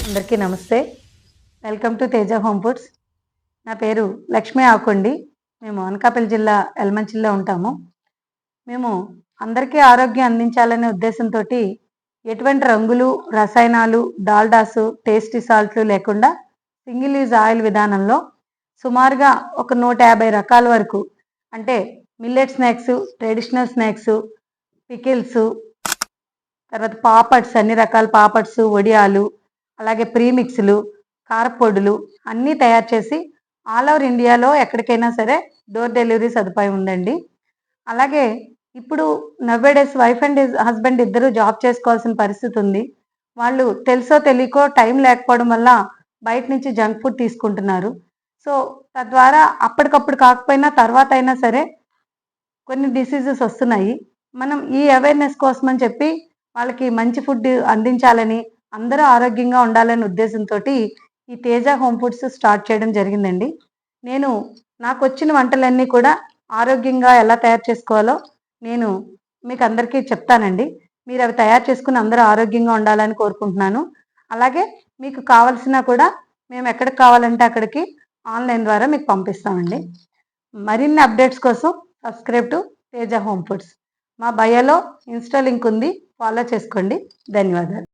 అందరికీ నమస్తే. Welcome to Teja home foods. నా పేరు లక్ష్మీ ఆకొండి. మేము అనకాపల్లి జిల్లా ఎలమంచిలో ఉంటాము. మేము అందరికీ ఆరోగ్యం అందించాలనే ఉద్దేశంతో ఎటువంటి రంగులు, రసాయనాలు, డాల్డాసు, టేస్టీ సాల్ట్లు లేకుండా సింగిల్ యూజ్ ఆయిల్ విధానంలో సుమారుగా ఒక 150 రకాల వరకు, అంటే millet snacks, traditional snacks, pickles, తర్వాత పాపడ్స్, అన్ని రకాల పాపడ్స్, వడియాలు, అలాగే ప్రీమిక్స్లు, కారపొడులు అన్నీ తయారు చేసి ఆల్ ఓవర్ ఇండియాలో ఎక్కడికైనా సరే డోర్ డెలివరీ సదుపాయం ఉందండి. అలాగే ఇప్పుడు నవ్వేడేస్ వైఫ్ అండ్ హస్బెండ్ ఇద్దరు జాబ్ చేసుకోవాల్సిన పరిస్థితి ఉంది. వాళ్ళు తెలుసో తెలియకో టైం లేకపోవడం వల్ల బయట నుంచి జంక్ ఫుడ్ తీసుకుంటున్నారు. సో తద్వారా అప్పటికప్పుడు కాకపోయినా తర్వాత అయినా సరే కొన్ని డిసీజెస్ వస్తున్నాయి. మనం ఈ అవేర్నెస్ కోసం అని చెప్పి వాళ్ళకి మంచి ఫుడ్ అందించాలని, అందరూ ఆరోగ్యంగా ఉండాలనే ఉద్దేశంతో ఈ తేజ హోమ్ ఫుడ్స్ స్టార్ట్ చేయడం జరిగిందండి. నేను నాకు వచ్చిన వంటలన్నీ కూడా ఆరోగ్యంగా ఎలా తయారు చేసుకోవాలో నేను మీకు అందరికీ చెప్తానండి. మీరు అవి తయారు చేసుకుని అందరూ ఆరోగ్యంగా ఉండాలని కోరుకుంటున్నాను. అలాగే మీకు కావాల్సినా కూడా మేము ఎక్కడికి కావాలంటే అక్కడికి ఆన్లైన్ ద్వారా మీకు పంపిస్తామండి. మరిన్ని అప్డేట్స్ కోసం subscribe to Teja home foods. మా బయోలో ఇన్స్టా లింక్ ఉంది, ఫాలో చేసుకోండి. ధన్యవాదాలు.